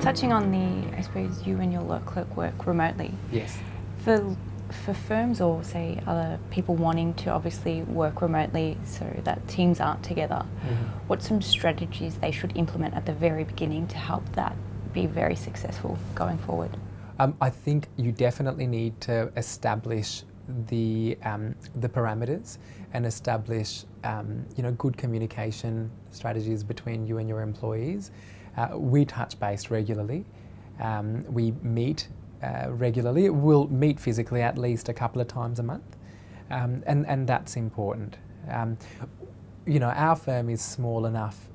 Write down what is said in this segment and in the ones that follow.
Touching on I suppose you and your law clerk work remotely. Yes. For firms or say other people wanting to obviously work remotely so that teams aren't together, what's some strategies they should implement at the very beginning to help that be very successful going forward? I think you definitely need to establish the parameters and establish good communication strategies between you and your employees. We touch base regularly. We meet regularly. We'll meet physically at least a couple of times a month, and that's important. Our firm is small enough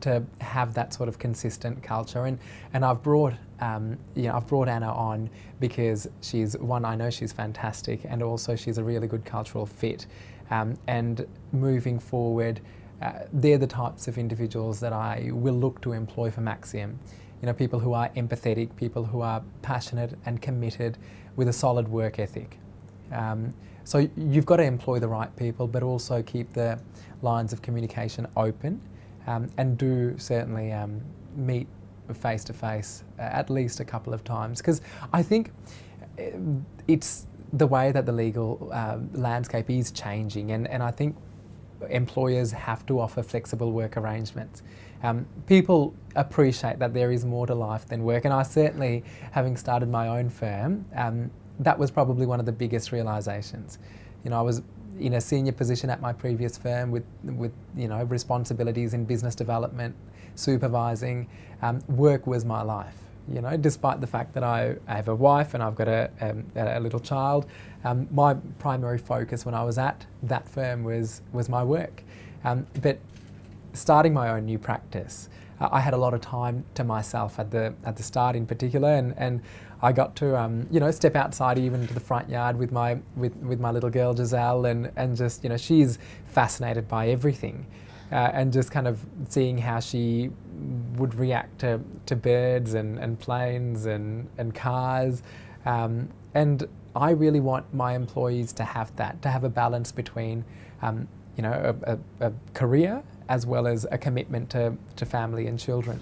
to have that sort of consistent culture, and I've brought Anna on because I know she's fantastic, and also she's a really good cultural fit. And moving forward, they're the types of individuals that I will look to employ for Maxiom. People who are empathetic, people who are passionate and committed with a solid work ethic. So you've got to employ the right people, but also keep the lines of communication open, and do certainly meet face to face at least a couple of times, because I think it's the way that the legal landscape is changing, and I think employers have to offer flexible work arrangements. People appreciate that there is more to life than work, and I certainly, having started my own firm, that was probably one of the biggest realisations. I was in a senior position at my previous firm with responsibilities in business development, supervising. Work was my life. Despite the fact that I have a wife and I've got a little child, my primary focus when I was at that firm was my work. But starting my own new practice, I had a lot of time to myself at the start in particular, and I got to step outside even to the front yard with my little girl Giselle, and just she's fascinated by everything. And just kind of seeing how she would react to birds and planes and cars. And I really want my employees to have that, to have a balance between a career as well as a commitment to family and children.